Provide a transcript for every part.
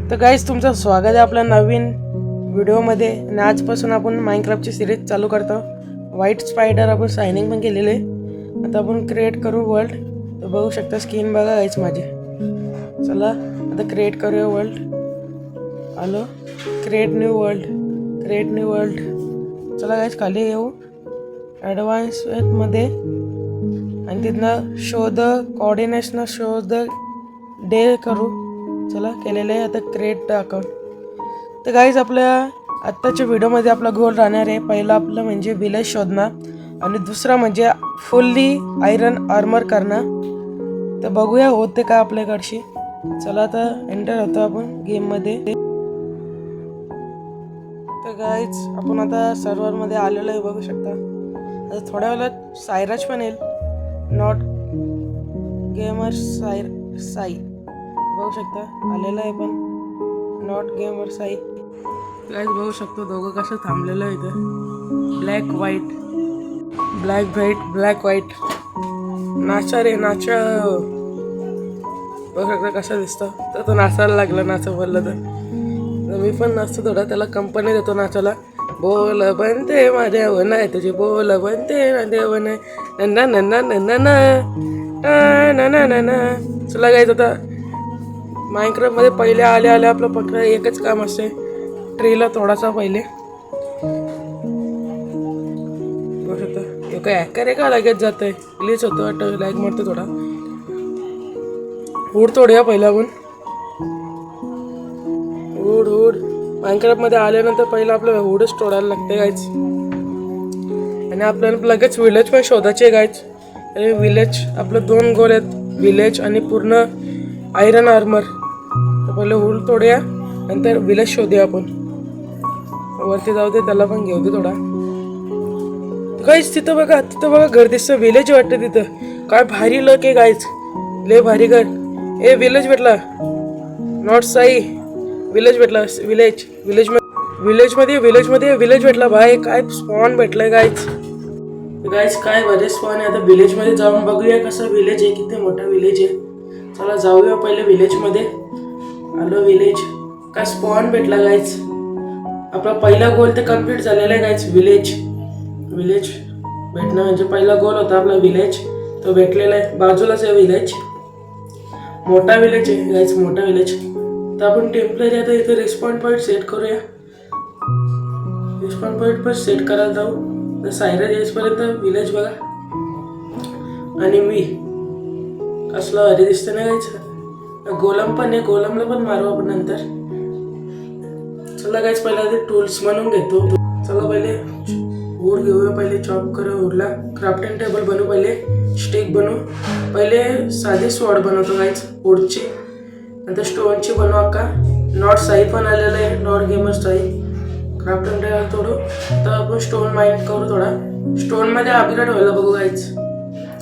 तर गाईज तुमचं स्वागत आहे आपल्या नवीन व्हिडिओमध्ये. आणि आजपासून आपण माइनक्राफ्टची सिरीज चालू करतो. व्हाईट स्पायडर आपण सायनिंग पण केलेले. आता आपण क्रिएट करू वर्ल्ड. तर बघू शकता स्किन बघा गाईज माझे. चला आता क्रिएट करूया वर्ल्ड. आलो क्रिएट न्यू वर्ल्ड. चला गाईज खाली येऊ ॲडव्हान्समध्ये आणि तिथनं शो द कोऑर्डिनेट्सनं शो द डे करू. चला केलेलं आहे. आता क्रिएट द अकाउंट. तर गाईज आपल्या आत्ताच्या व्हिडिओमध्ये आपला गोल राहणार आहे. पहिलं आपलं म्हणजे विलेज शोधणं आणि दुसरा म्हणजे फुल्ली आयरन आर्मर करणं. तर बघूया होते का आपल्याकडशी. चला आता एंटर होतो आपण गेममध्ये. तर गाईज आपण आता सर्व्हरमध्ये आलेलो आहे बघू शकता. आता थोड्या वेळात सायराज पण येईल. नॉट गेमर साई बघू शकता आलेलं आहे. पण नॉट गेमर साई गाईज बघू शकतो दोघं कसं थांबलेलं आहे इथं. ब्लॅक व्हाईट नाचा रे नाचा. बघू शकता कसं दिसतं. तर तो नाचायला लागला. नाचं बोललं तर मी पण नाचतो थोडा. त्याला कंपनी देतो नाचायला. बोल बनते माझ्या वन आहे तुझे बोल बनते माझ्या वन आहे नन्ना नन्ना नन्ना ना ना ना. चला गाईज आता माइनक्राफ्टमध्ये पहिले आले आपलं फक्त एकच काम असते. ट्रीला थोडासा पहिले बघू शकता. हे काय हॅकर आहे का लगेच जात आहे. प्लीज होतं वाटतं लॅग मारतो थोडा. उड तोडूया पहिला आपण. उड माइनक्राफ्टमध्ये आल्यानंतर पहिलं आपल्याला हुडच तोडायला लागते गायच. आणि आपल्याला लगेच विलेज पण शोधायचे गायच. आणि विलेज आपलं 2 गोल आहेत. विलेज आणि पूर्ण आयरन आर्मर. तर पहिलं हुड तोडूया नंतर विलेज शोधूया आपण. वरती जाऊ दे त्याला पण घेऊ दे थोडा. गाईज तिथं बघा घर दिसतं. विलेज वाटतं तिथं. काय भारी लक आहे गाईज. लय भारी घर. ए विलेज भेटला. नॉट साई विलेज भेटला. विलेज भेटला भाई. काय स्पॉन भेटलाय गाईज. काय भारी स्पॉन आहे. आता विलेजमध्ये जाऊन बघूया कसं विलेज आहे. किती मोठा विलेज आहे. चला जाऊया पहिले विलेजमध्ये. आलो विलेज. काय स्पॉन भेटला गाईज. आपला पहिला गोल तर कम्प्लीट झालेला आहे गाईज. विलेज भेटणं म्हणजे पहिला गोल होता आपला विलेज. तो भेटलेला आहे. बाजूलाच आहे विलेज. मोठा विलेज आहे गाईज. मोठा विलेज. तर आपण टेम्पररी आता इथे रिस्पॉन्ड पॉईंट सेट करूया. रिस्पॉन्ड पॉईंट पण सेट करायला जाऊ. तर सायरा येईपर्यंत विलेज बघा. आणि मी कसला भारी दिसतं ना गाईज. गोलम पण आहे. गोलमला पण मारू आपण नंतर. चला गाईज पहिला ते टूल्स म्हणून घेतो. चला पहिले वूड घेऊया. पहिले चॉप करूया वूडला. क्राफ्टिंग टेबल बनवू. पहिले स्टिक बनवू. पहिले साधी स्वॉर्ड बनवतो गाईज वूडची. नंतर स्टोनची बनवा का. नॉट साई पण आलेलं आहे. Not gamer Sai. Crafting table तोडू. तर आपण स्टोन माइंड करू थोडा. स्टोनमध्ये अपग्रेड व्हायला बघू गाईज.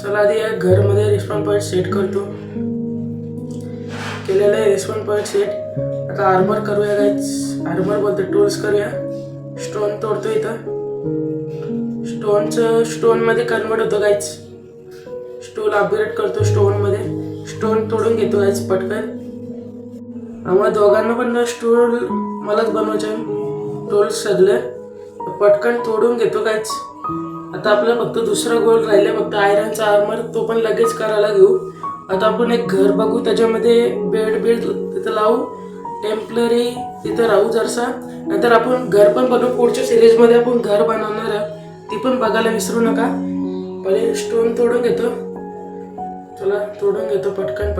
चला आधी या घरमध्ये रिस्पॉन्ड पॉईंट सेट करतो. केलेलं आहे रिस्पॉन्ड पॉईंट सेट. आता आर्मर करूया गाईज. आर्मर बोलतो टूल्स करूया. स्टोन तोडतो इथं. स्टोनमध्ये कन्वर्ट होतो गाईज. स्टोन अपग्रेड करतो स्टोनमध्ये. स्टोन तोडून घेतो गाईज पटकन. आम्हाला दोघांना पण स्टोन मलाच बनवायचे टूल्स सगळे. पटकन तोडून घेतो गाईज. आता आपला फक्त दुसरा गोल राहिला. फक्त आयरनचा आर्मर. तो पण लगेच करायला घेऊ. आता आपण एक घर बघू. त्याच्यामध्ये बेड तिथं लावू. टेम्पररी तिथं राहू जरसा. नंतर आपण घर पण बनवू. पुढच्या सिरीजमध्ये आपण घर बनवणार आहे. ती पण बघायला विसरू नका. पहिले स्टोन तोडून घेतो. चला तोडून घेतो पटकन.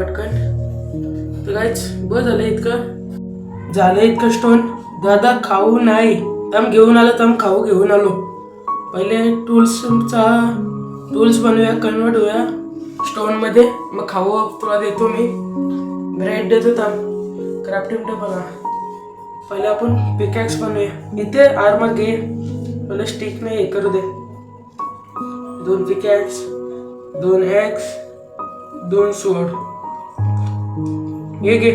तर गाईज बस झालं इतकं स्टोन. दादा खाऊ नाही. तम घेऊन खाऊ घेऊन आलो. पहिले टूल्स बनवूया. कन्वर्ट होऊया स्टोनमध्ये. मग खाऊ तुला देतो मी. ब्रेड देतो. Crafting table. पहिले आपण पिकॅक्स बनवूया. इथे आर्मर घे. पहिले स्टिक नाही हे करू दे. 2 पिकॅक्स 2 ॲक्स 2 स्वॉर्ड. हे घे.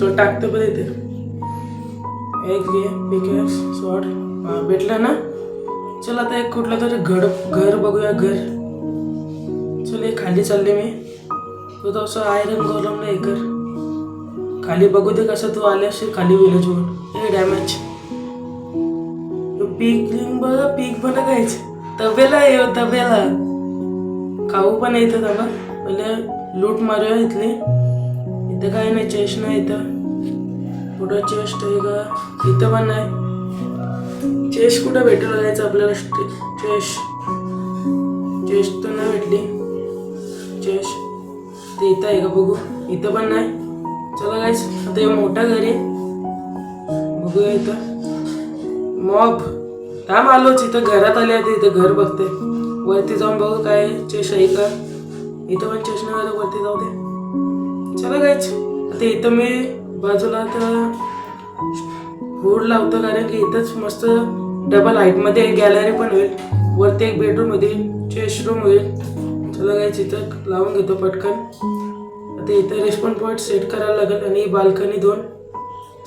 तो टाकतो पण इथे. एक घे पिकॅक्स स्वॉर्ड. भेटला ना. चला आता एक कुठलं तरी घर बघूया. घर चल खाली चालले मी. तो तसं आयरन गोलमला हे कर. खाली बघू दे कसं तू आले असेल खाली विलेजवर. हे डॅमेज पीक बघा, पीक बघा काहीच. तबेला आहे हो, तबेला. खाऊ पण येतं बाबा. पहिले लूट मारूया इथली. इथं काही नाही, चेस्ट नाही इथं. पुढं चेस्ट आहे का? इथं पण नाही. चेस्ट कुठं भेटेल जायचं आपल्याला? चेस्ट तर नाही भेटली. चेस्ट ते इथं आहे का बघू? इथं पण नाही. चला गाईस, आता हे मोठा घरी बघूया. इथं मॉब थांब आलोच. इथं घरात आले आहे, इथं घर बघते. वरती जाऊन बघू काय चेस्ट आहे का. इथं पण चेस्ट नाही आलं, वरती जाऊ दे. चला गाईस, आता इथं मी बाजूला आता बोर्ड लावतो, कारण की इथंच मस्त डबल हाईटमध्ये गॅलरी पण होईल. वरती एक बेडरूम होईल, चेस्ट रूम होईल. चला गाईस, इथं लावून घेतो पटकन. आता इथं रिस्पॉन्स पॉईंट सेट करायला लागेल आणि बाल्कनी 2.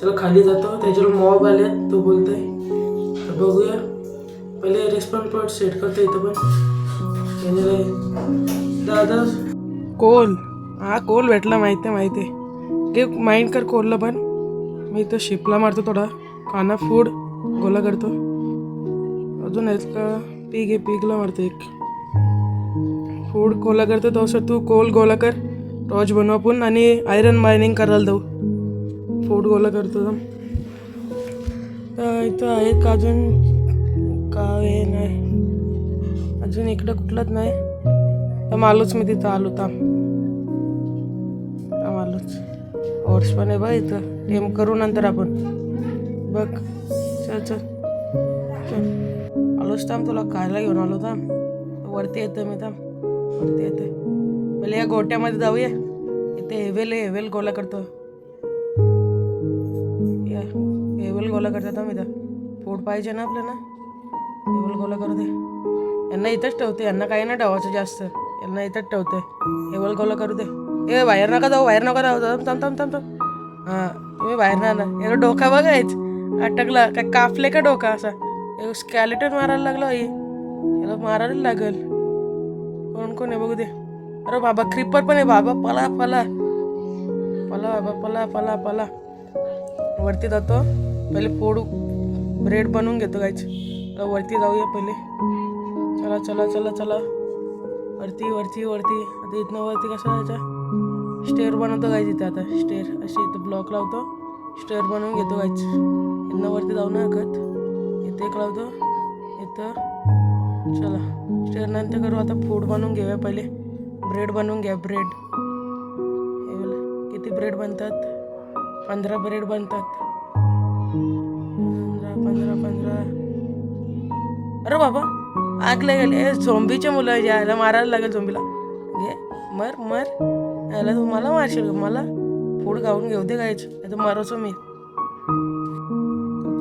चला खाली जातो, त्याच्यावर मॉब आले तो बोलतोय. तर बघूया, पहिले रिस्पॉन्स पॉईंट सेट करतो. इथं पण केलेलं आहे दादा. कोल, हा कोल भेटला. माहिती आहे घे, माइंड कर कोलला पण. मी इथं शिपला मारतो थोडा. खाना फूड गोला करतो. अजून आहेत का? पीक आहे, पीकला मारतो एक. फूड गोला करतो. तसं तू कोल गोला कर, टॉर्च बनवू आपण आणि आयरन मायनिंग करायला जाऊ. फूड गोला करतो. इथं आहेत का अजून? काय नाही अजून, इकडं कुठलंच नाही. तर आलोच मी, तिथं आलोच. हॉर्स पण आहे बघ इथं. टेम करू नंतर आपण. बघ, चल चल चल. आलोच. थांब, तुला खायला घेऊन आलो. थांब, वरती येतं मी. थांब, वरती येते. पहिले या गोट्यामध्ये जाऊया. इथे हेवेल गोला करतो. या हेवेल गोला करतात. थांब, इथं फूड पाहिजे ना आपल्याला. हेवेल गोला करू दे. यांना इथंच ठेवते, यांना काही नाही ठेवायचं जास्त. यांना इथंच ठेवते. हेवेल गोला करू दे. ए बाहेर नका जाऊ, बाहेर नका जाऊ. थांब. हां, तुम्ही बाहेर ना आला. याला डोका बघायच अटकला काय, कापले का डोका असा? स्कॅलेटन मारायला लागला. याला मारायला लागल. कोण आहे बघू दे. अरे बाबा, क्रिपर पण आहे बाबा. पला बाबा, वरती जातो. पहिले फूड ब्रेड बनवून घेतो गायच. वरती जाऊया पहिले. चला वरती. आता इथनं वरती कसं जायचं? स्टेअर बनवतो गायच इथं. आता स्टेअर अशी इथं ब्लॉक लावतो. स्टेअर बनवून घेतो गायच. इथनं वरती जाऊ ना हकत. इथे एक लावतो इथं. चला, स्टेअर नंतर करू. आता फूड बनवून घेऊया पहिले. ब्रेड बनवून घ्या. ब्रेड किती ब्रेड बनतात? 15 ब्रेड बनतात. 15. अरे बाबा, आग लागेल. झोंबीचे मुलं यायला मारायला लागेल. झोंबीला घे, मर. यायला तू मला मारशील का? मला फूड खाऊन घेऊ दे गायच, नाही तर मारोचो मी.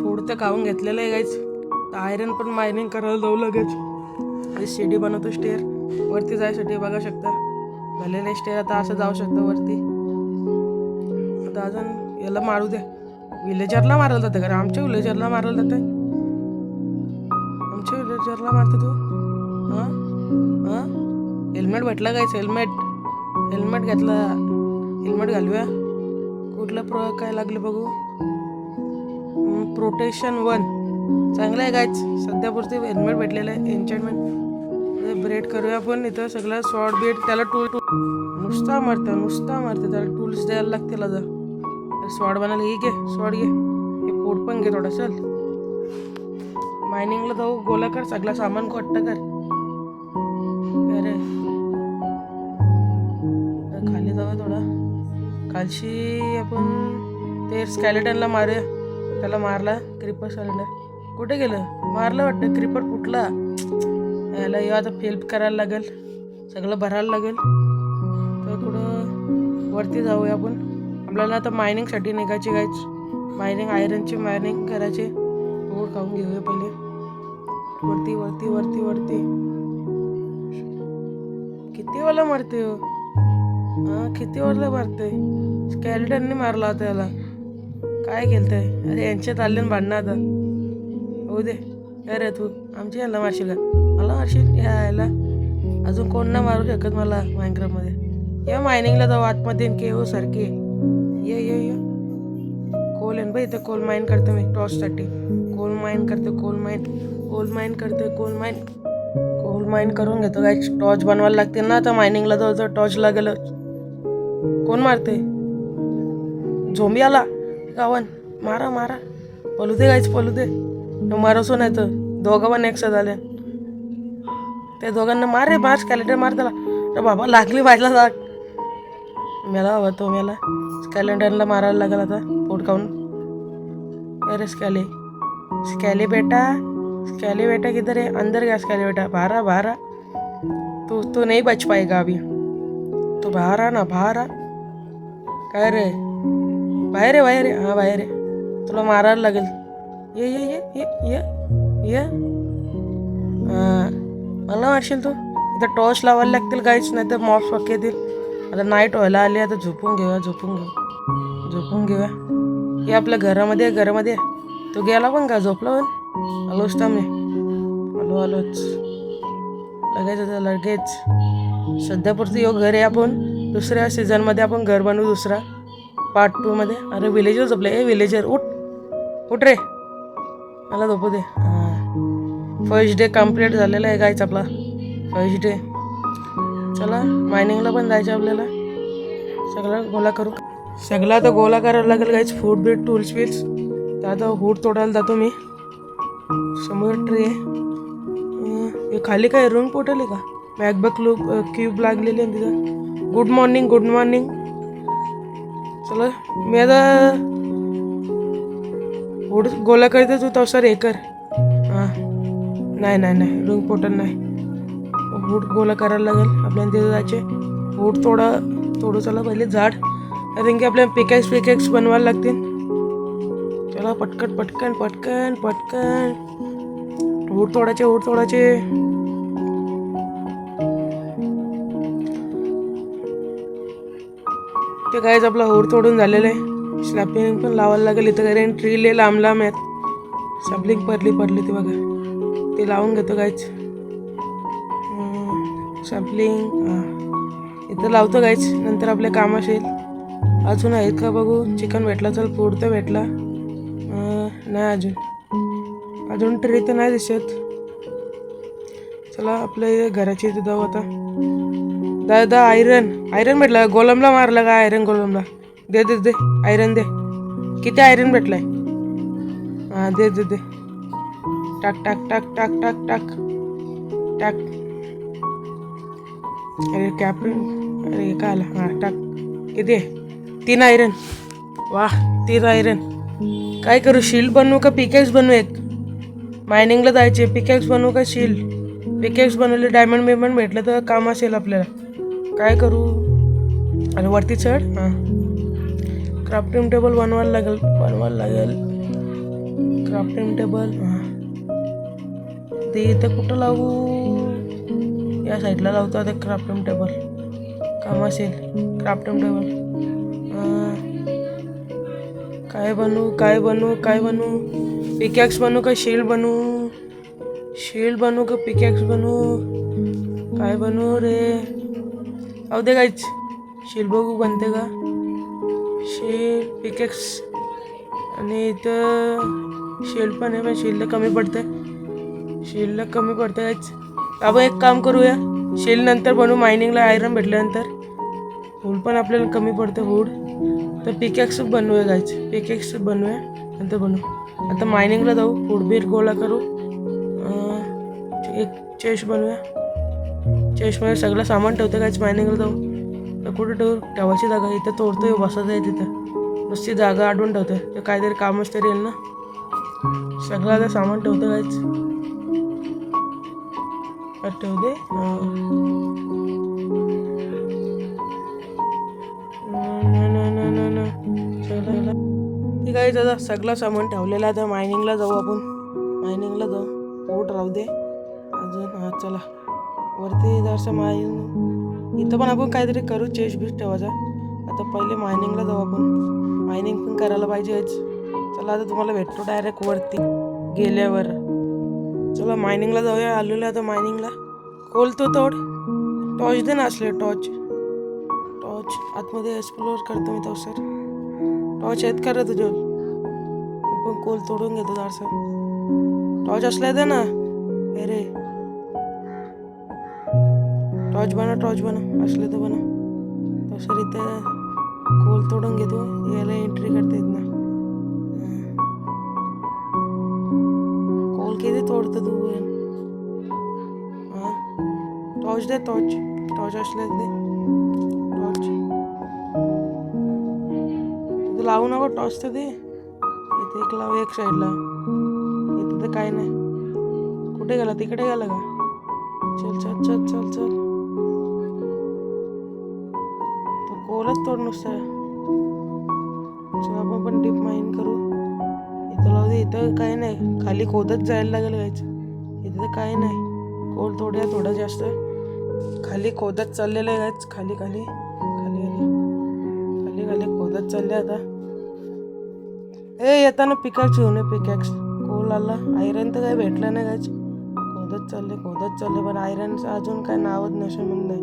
फूड तर खाऊन घेतलेलं आहे गायच. आयरन पण मायनिंग करायला जाऊ लागेल. शिडी बनवतो स्टेअर वरती जायसाठी. बघा शकता झालेलं स्टेअर. आता असं जाऊ शकतं वरती. आता अजून याला मारू दे. विलेजरला मारायला जातं का? आमच्या विलेजरला मारायला जातं. आमच्या विलेजरला मारतो तू? हां, हेल्मेट भेटला गायच. हेल्मेट घेतला. हेल्मेट घालूया. कुठलं काय लागलं बघू. प्रोटेक्शन 1 चांगलं आहे गायच. सध्यापुरती हेल्मेट भेटलेलं आहे. एन्चेंटमेंट ब्रेड करूया आपण. इथं सगळं शॉर्ट बीट. त्याला टूल नुसता मारते. त्याला टूल्स द्यायला लागतील. आता स्वॉर्ड बनायला घे. स्वॉर्ड घे. हे फूड पण घे थोडा. चल, मायनिंगला जाऊ. गोला कर, सगळं सामान कोट्टा कर. अरे खाली जाऊया थोडा. खालशी आपण ते स्केलेटनला मारूया. त्याला मारला क्रिपर. सिलेंडर कुठे गेलं? मारलं वाटतं. क्रिपर फुटला. याला आता हेल्प करायला लागेल. सगळं भरायला लागेल. तर कुठं वरती जाऊया आपण. आपल्याला आता मायनिंगसाठी निघायची गायच. मायनिंग आयरनची मायनिंग करायची. फूड खाऊन घेऊया पहिले. वरती. किती वाला मारते हो? किती वाला मारते? स्केलेटनने मारला होता याला. काय केलतंय? अरे यांच्यात आले भांडणं आता. होऊ दे. अरे तू आमच्या याला मारशील का? मला मारशील? यायला अजून कोण ना मारू शकत मला मायनक्राफ्टमध्ये. या मायनिंगला जाऊ आतमध्ये. के हो सारखे. ये कोल आहे ना बाई, इथं कोल माइन करते मी टॉर्चसाठी. कोल माइन करते, कोल माइन करून घेतो गाईज. टॉर्च बनवायला लागते ना, आता मायनिंगला जाऊ टॉर्च लागेल. कोण मारते? झोंबी आला गावन. मारा पळू दे गाईच, पळू दे. मारसो नाही तर दोघं पण एकसाथ झाले. त्या दोघांना मार स्कॅलेंडर मार त्याला. अरे बाबा लागली माझ्या जाग. मेला हवा तो मेला. स्कॅलेंडरला मारायला लागेल आता पोट खाऊन. अरे स्कॅली बेटा किधर है? अंदर गया स्कॅली बेटा. बाहर तो नहीं बच पाएगा अभी. तो बाहर आ. काय रे? बाहेर आहे. हां बाहेर आहे. तुला मारायला लागेल. ये मला मारशील तू. इथं टॉर्च लावायला लागतील काहीच नाही तर मॉप्स पक्के येतील. आता नाईट व्हायला आली. आता झोपून घेऊया. हे आपल्या घरामध्ये तो गेला पण का? झोपला पण? आलोच तर मी. आलोच लगेच. सध्यापुरती यो घर आहे. आपण दुसऱ्या सीझनमध्ये आपण घर बनवू दुसरा पार्ट 2 मध्ये. अरे विलेजर झोपले. विलेजर उठ रे, मला झोपू दे. फर्स्ट डे कम्प्लीट झालेला आहे गायच आपला. First day. चला मायनिंगला पण जायचं आपल्याला. सगळं गोळा करू. सगळं आता गोळा करायला लागेल गायच. फूड बीट टूल्स तर आता वूड तोडायला जातो मी. समोर ट्री आहे. खाली काय रूम पोर्टल आहे का? मॅकबक क्यूब लागलेली आहे तिथं. Good morning. चला मी आता वूड गोळा करते. तू तवसर हे कर. हां नाही रूम पोर्टल नाही. वूड गोळा करायला लागेल आपल्याला. तिथं जायचे. वूड तोडू चला पहिले झाड. आय थिंक आपल्याला पिकॅक्स बनवायला लागतील. चला पटकन वूड तोडायचे. ते काहीच आपला वूड तोडून झालेलं आहे. स्लॅपिंग पण लावायला लागेल. इथं कारण ट्री लय लांब आहेत. सॅपलिंग पडली ती बघा. ते लावून घेतो काहीच. सॅपलिंग इथं लावतो काहीच. नंतर आपल्या काम असेल. अजून आहेत का बघू. चिकन भेटला चल. फूड तर भेटला नाही. अजून ट्री तर नाही दिसत. चला आपल्या घराची इथे जाऊ आता. दादा आयरन भेटला. गोलमला मारला का? आयरन गोलमला दे आयरन दे. किती आयरन भेटलाय? हां दे. टाक. अरे कॅप्टन. अरे काय आला? हां टाक. किती आहे? 3 आयरन. वाह 3 आयरन. काय करू? शिल्ड बनवू का पिकॅक्स बनवू? एक मायनिंगला जायचे. पिकॅक्स बनवू का शिल्ड? पिकॅक्स बनवले डायमंड भेटलं तर काम असेल आपल्याला. काय करू? अरे वरती चढ. हां क्राफ्टिंग टेबल बनवायला लागेल. क्राफ्टिंग टेबल ते इथं कुठं लावू? या साईडला लावतो आता क्राफ्टिंग टेबल. काम असेल क्राफ्टिंग टेबल. काय बनवू? पिकॅक्स बनवू का शिल्ड बनवू का पिकॅक्स बनवू? काय बनवू रे? जाऊ दे काहीच. शिल्ड बघू बनते का? शिल्ड पिकॅक्स. आणि इथं शिल्ड पण आहे पण शिल्ड कमी पडते काहीच. आपण एक काम करूया. शिल्ड नंतर बनवू. मायनिंगला आयरन भेटल्यानंतर. वूड पण आपल्याला कमी पडते. वूड तर पिकॅक्स बनवूया गायच. नंतर बनवू. आता मायनिंगला जाऊ. वूड बीट गोळा करू. एक चेस्ट बनवूया. चेस्टमध्ये सगळं सामान ठेवतं काहीच. मायनिंगला जाऊ तर कुठं ठेवायची जागा. इथं तोडतोय बसायचं आहे तिथं. नुसती जागा आठवून ठेवतोय. तर काहीतरी कामच तरी येईल ना. सगळं आता सामान ठेवतं काहीच. ठेवू दे. ठीक आहे दादा. सगळं सामान ठेवलेलं आहे. आता मायनिंगला जाऊ आपण. पोट राहू दे अजून. हां चला वरती जरासं इथं पण आपण काहीतरी करू. चेस्ट बीस्ट ठेवायचा. आता पहिले मायनिंगला जाऊ आपण. मायनिंग पण करायला पाहिजेच. चला आता तुम्हाला भेटतो डायरेक्ट वरती गेल्यावर. चला मायनिंगला जाऊया. आलेलो आता मायनिंगला. कोल तो तोड. टॉर्च दे ना असले. टॉर्च आतमध्ये एक्सप्लोअर करतो मी तो सर. टॉर्च आहेत का रे तुझं? आपण कोल तोडून घेतो दारसं. टॉर्च असला दे ना. अरे टॉर्च बनव असले तर बनव. तसं इथे कोल तोडून घेतो. याला एंट्री करता येत ना. कोल किती तोडतो तू? हां टॉर्च दे. टॉर्च असले दे. टॉर्च तिथे लावू नको. टॉर्च तर दे. इथे एक लाव एक साईडला. इथे तर काय नाही. कुठे गेला? तिकडे गेला का? चल चल चल चल चल. तो कोलच तोड नुसता. चल आपण पण डीप माइन करू. इथं लावू दे. इथं काय नाही. खाली खोदत जायला लागेल गायचं. इथं तर काय नाही. कोल तोडूया थोडं जास्त. खाली खोदत चाललेलं आहे गायच. खाली खाली खाली खाली खाली खोदत चालले आता. येताना पिकॅक्स घेऊन ये. पिकॅक्स कोल आला. आयरन तर काय भेटलं नाही गायच. खोदत चालले पण आयरनचं अजून काय नावच नसेल म्हणून नाही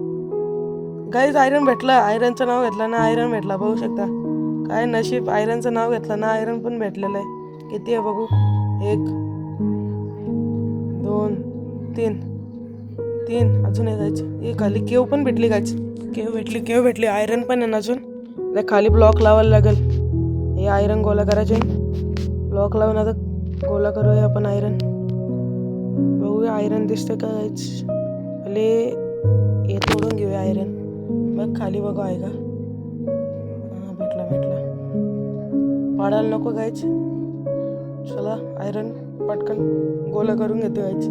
गाईज. आयरन भेटला. आयरनचं नाव घेतलं ना आयरन भेटला. बघू शकता काय नशीब. आयरनचं नाव घेतलं ना आयरन पण भेटलेलं आहे. किती आहे बघू. 1 2 3 अजून आहे गायचं. हे खाली केव पण भेटली गायच. केव भेटली. आयरन पण आहे ना अजून. खाली ब्लॉक लावायला लागेल. हे आयरन गोला करायचे. ब्लॉक लावून आता गोला करूया आपण आयरन. बघूया आयरन दिसतं का गायच. खाली हे तोडून घेऊया आयरन. मग खाली बघू आहे का. हां भेटला. पाडायला नको गायच. चला आयरन पटकन गोला करून घेतो गायच.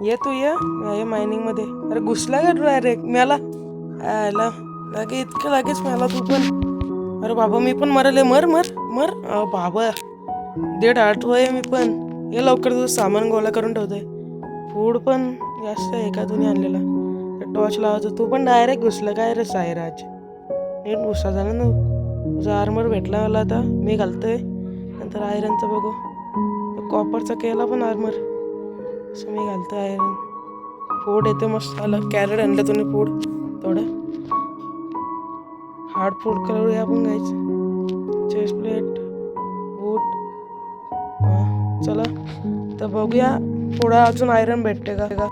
ये तू ये मायनिंगमध्ये. अरे घुसला का डायरेक्ट मला. आला लगेच मला तू पण. अरे बाबा मी पण मरले. मर बाबा 1.5 आहे मी पण. हे लवकर तुझं सामान गोळा करून ठेवतोय. फूड पण जास्त एका तुम्ही आणलेला. टॉर्च लावायचं. तू पण डायरेक्ट घुसला काय रे सायराज. नीट घुसा झाला ना. तुझा आर्मर भेटला मला आता. मी घालतोय. नंतर आयरनचं बघू. कॉपरचा केला पण आर्मर. असं मी घालतोय आयरन. फूड येते मस्त आलं. कॅरेट आणलं तुम्ही फूड थोडं. हार्ड फूड करूया आपण गायचं. चेस्ट प्लेट बूट. हां चला तर बघूया पुढं अजून आयरन भेटते का.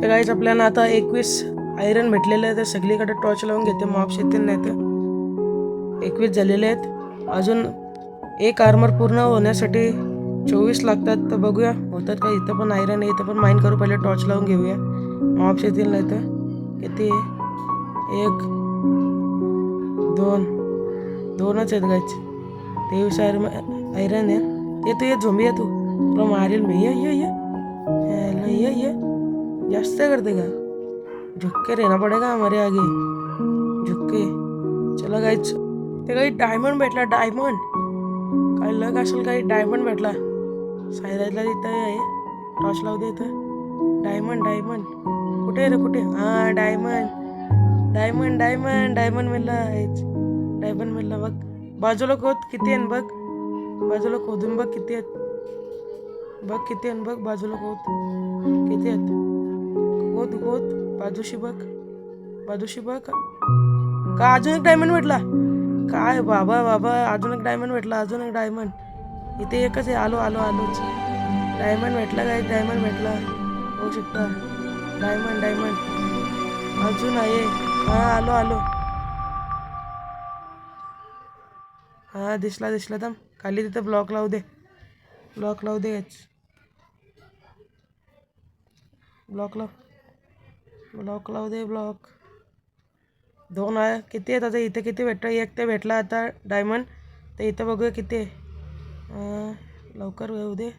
तर गाईज आपल्याला आता 21 आयरन भेटलेलं आहे. तर सगळीकडे टॉर्च लावून घेते. मॉब्स येतील नाही तर 21 झालेले आहेत. अजून एक आर्मर पूर्ण होण्यासाठी 24 लागतात. तर बघूया होतात का. इथं पण आयरन आहे. इथं पण माइन करू. पहिले टॉर्च लावून घेऊया. मॉब्स येतील नाही तर. किती 1 2च आहेत गाईज. 23 आयरन आहे. ये झोंबी आहे तू. तुला मारेल मी. ये जास्त करते का. झुक्के रहना पडेगा हमारे आगे. झुक्के. चला गाईच. ते काही डायमंड भेटला. डायमंड काय लग असेल. काही डायमंड भेटला. सायराजला तिथं आहे. टॉर्च लावू दे इथं. डायमंड कुठे रे कुठे. हां डायमंड मिळला बघ. बाजूला खोद किती आहे बघ. बाजूला खोदून बघ किती आहेत. बघ बाजूला खोद किती आहेत. खोद बाजूशी बघ. का अजून एक डायमंड भेटला. काय बाबा अजून एक डायमंड भेटला. इथे एकच आहे. आलोच. डायमंड भेटला काय. डायमंड भेटला होऊ शकता. डायमंड अजून आहे. हां आलो. हां दिसला थांब. खाली तिथं ब्लॉक लावू दे. ब्लॉक लावू दे. 2 आहे. किती आहेत आता. इथे किती भेटतं. एक ते भेटला आता डायमंड. तर इथं बघूया किती आहे. लवकर येऊ दे.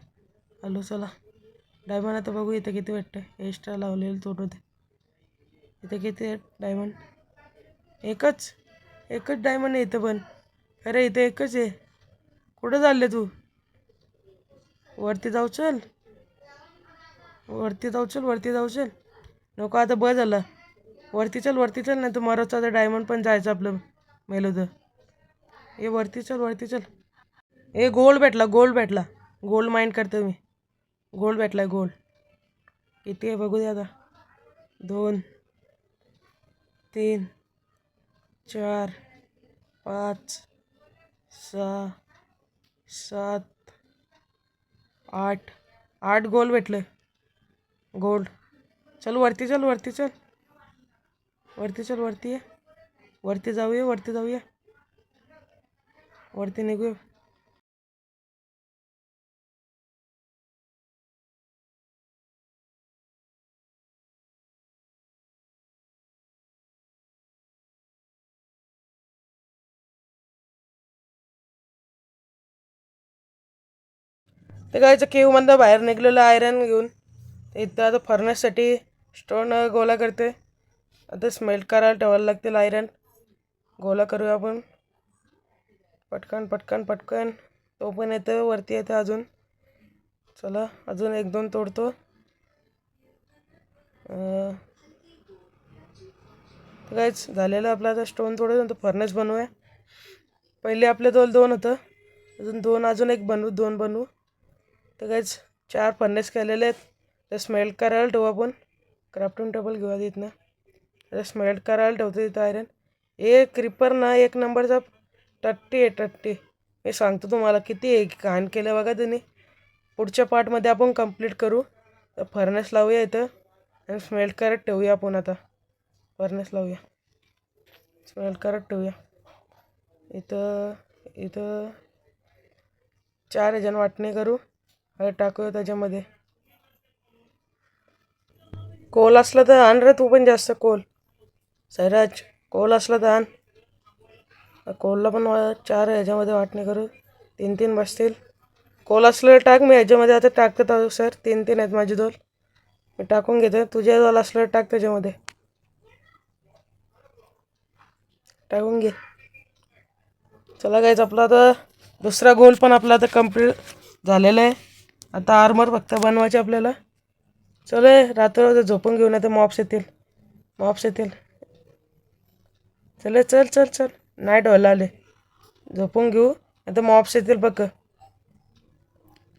आलो चला. डायमंड आता बघू इथं किती भेटतं. एक्स्ट्रा लावलेलं तोडू दे. इथं किती आहे डायमंड? एकच एकच डायमंड आहे इथं पण. अरे इथं एकच आहे. कुठं चालले तू? वरती जाऊ चल. वरती जाऊ चल. वरती जाऊ चल. नको आता बस झालं. वरती चल नाही तर मरोचा तर डायमंड पण जायचं आपलं मेलो तर. ए वरती चल. वरती चल. ए गोल्ड भेटला. गोल्ड भेटला. गोल्ड माइंड करतो मी. Gold भेटलाय gold. किती आहे बघू दे आता. 2 3 4 5 6 7 8 8 गोल्ड भेटलं. गोल्ड. चल वरती चल. वरती चल. वरती चल. वरती ये. वरती जाऊया. वरती जाऊया. वरती निघूया. ते कायचं केवमधनं बाहेर निघलेलं आयरन घेऊन इथं आता फर्नेससाठी स्टोन गोळा करते. आता स्मेल्ट करायला ठेवायला लागतील आयरन. गोळा करूया आपण पटकन पटकन पटकन. तो पण येतं वरती येतं अजून. चला अजून 1-2 तोडतो. तर काहीच झालेलं आपलं आता स्टोन तोडून नंतर फर्नेस बनवूया. पहिले आपले 2 होतं. अजून 1 बनवू. 2 बनवू. तर काहीच 4 फर्नेस केलेले आहेत. ते स्मेल्ट करायला ठेवू आपण. क्राफ्टिंग टेबल घेऊया तिथनं. ते स्मेल्ट करायला ठेवतो तिथं आयरन. क्रिपर ना 1 नंबरचा टट्टी आहे टट्टी. मी सांगतो तुम्हाला किती आहे घाण केलं बघा त्यांनी. पुढच्या पार्टमध्ये आपण कंप्लीट करू. तर फर्नेस लावूया इथं आणि स्मेल्ट करत ठेवूया आपण आता. फर्नेस लावूया. स्मेल्ट करत ठेवूया. इथं इथं 4 ह्याच्यानं वाटणी करू आणि टाकूया त्याच्यामध्ये. कोल असला तर आण रे तू पण जास्त कोल. सैराज कोल असला तर आण. कोलला पण 4 ह्याच्यामध्ये वाटणी करू. 3 बसतील. कोल असलं टाक. मी ह्याच्यामध्ये आता टाकतो सर. 3 आहेत माझे 2. मी टाकून घेतो. तुझ्या जवळ असलं टाक त्याच्यामध्ये. टाकून घे. चला गाईज आपला आता दुसरा गोल पण आपला आता कंप्लीट झालेला आहे. आता आर्मर फक्त बनवायचे आपल्याला. चल रात्र झोपून घेऊन आता मॉप्स येतील. चल चल चल चल. नाईट व्हायला आले. झोपून घेऊ आता मॉप्स येतील बघ.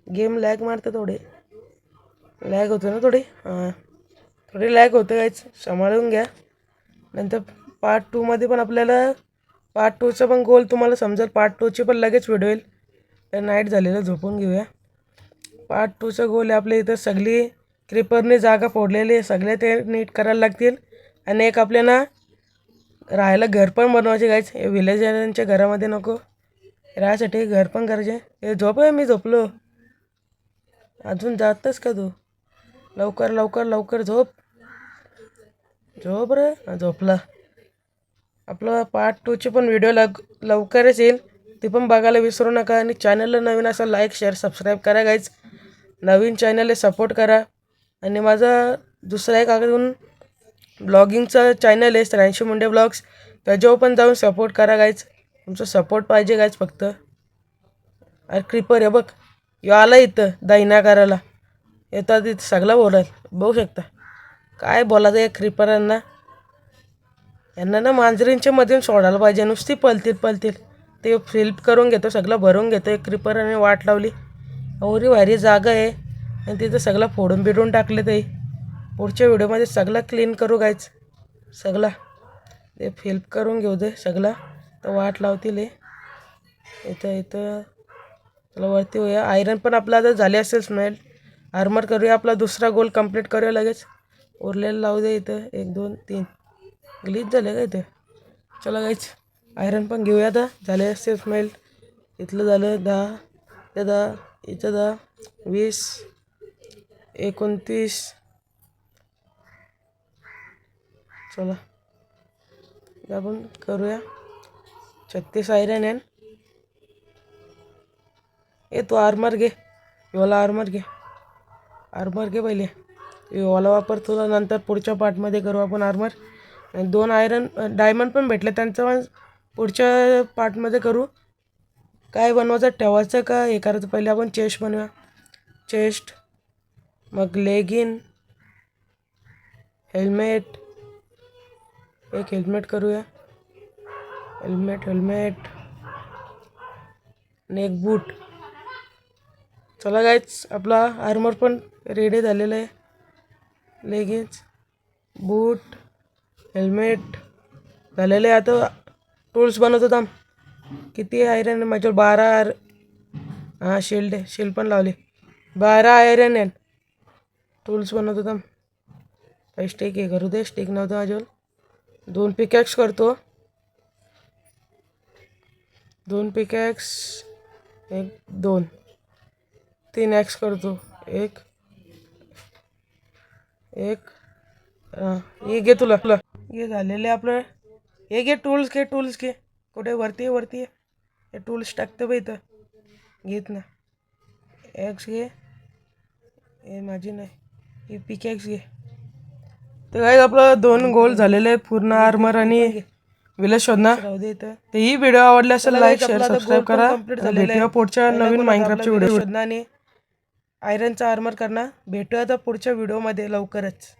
गेम लॅग मारतं थोडे. लॅग होतं ना थोडी. थोडी लॅग होतं काहीच. सांभाळून घ्या. नंतर पार्ट 2मध्ये पण आपल्याला पार्ट 2चा पण गोल तुम्हाला समजेल. पार्ट 2ची पण लगेच व्हिडिओ येईल. तर नाईट झालेलं झोपून घेऊया. पार्ट 2चा गोल आहे आपल्या इथं सगळी क्रिपरने जागा फोडलेली आहे. सगळे ते नीट करायला लागतील. आणि एक आपल्याला राहायला घर पण बनवायचे गायच. हे विलेजरांच्या घरामध्ये नको. राहायसाठी घर पण करायचे. हे झोप आहे. मी झोपलो. अजून जातच का तू? लवकर लवकर लवकर झोप. झोप रे. झोपला. आपलं पार्ट 2ची पण व्हिडिओ लवकरच येईल. ती पण बघायला विसरू नका. आणि चॅनलला नवीन असं लाईक शेअर सबस्क्राईब करा गाईज. नवीन चॅनलला सपोर्ट करा. आणि माझा दुसरा एक अजून ब्लॉगिंगचा चॅनल आहे 83 मुंडे ब्लॉग्स. त्याच्यावर पण जाऊन सपोर्ट करा गाईज. तुमचं सपोर्ट पाहिजे गाईज फक्त. अरे क्रिपर आहे बघ. यो आला इथं दाहिना करायला. येतात तिथं सगळं बोलायला बघू शकता. काय बोलायचं या क्रिपरांना. यांना ना मांजरींच्या मधून सोडायला पाहिजे. नुसती पलतील. ते फ्लिप करून घेतो. सगळं भरून घेतो. एक क्रिपराने वाट लावली. एवढी भारी जागा आहे आणि तिथं सगळं फोडून बिडून टाकले. ते पुढच्या व्हिडिओमध्ये सगळं क्लीन करू गायच. सगळं ते फ्लिप करून घेऊ दे सगळं. तर वाट लावतील हे. इथं चला वरती होऊया. आयरन पण आपला आता झाले असेल स्मेल्ट. आर्मर करूया. आपला दुसरा गोल कंप्लीट करूया लगेच. उरलेलं लावू दे इथं. 1 2 3 ग्लिच झाले का इथं. चला गाईच आयरन पण घेऊया आता. झाले असेल स्मेल्ट. इथलं झालं 10 ते 10. इथं 10 20 29. चला आपण करूया. 36 आयरन आहे. तू आर्मर घे. वाला आर्मर घे. आर्मर घे पहिले, वाला वापर, तुला नंतर पुढच्या पार्टमध्ये करू आपण आर्मर. आणि 2 आयरन डायमंड पण भेटले, त्यांचं पण पुढच्या पार्टमध्ये करू. काय बनवायचं, ठेवायचं का हे करायचं, पहिले आपण चेस्ट बनवूया. चेस्ट, मग लेगिन, हेल्मेट, एक हेल्मेट करूया. हेल्मेट आणि एक बूट. चला गाईज, आपला आर्मर पण रेडी झालेला आहे. लेगिन्स, बूट, हेल्मेट झालेलं आहे. आता टूल्स बनवतो थांब. किती आयरन आहे माझ्यावर? 12. हां, शिल्ड आहे, शिल्ड पण लावले. 12 आयरन आहे. टूल्स बनवतो थांब. काही स्टिक हे करू दे, स्टिक नव्हतं माझ्यावर. 2 पिकॅक्स करतो. 2 पिकॅक्स, 1 2 3 ॲक्स करतो. एक हे घे तुला. हे झालेले आपलं. हे घे टूल्स, घे. कुठे वरती आहे. हे टूल्स टाकतं बाई इथं, घेत ना. ॲक्स घे, हे माझी नाही, हे पिकॅक्स घे. तर काय आपलं 2 गोल झालेले आहेत पूर्ण आर्मर आणि विलेज शोधणं. तर ही व्हिडिओ आवडली असेल लाईक शेअर सबस्क्राईब करा. भेटूया पुढच्या नवीन माइनक्राफ्टच्या व्हिडिओ शोधणं आणि आयरनचा आर्मर करणं. भेटूया आता पुढच्या व्हिडिओमध्ये लवकरच.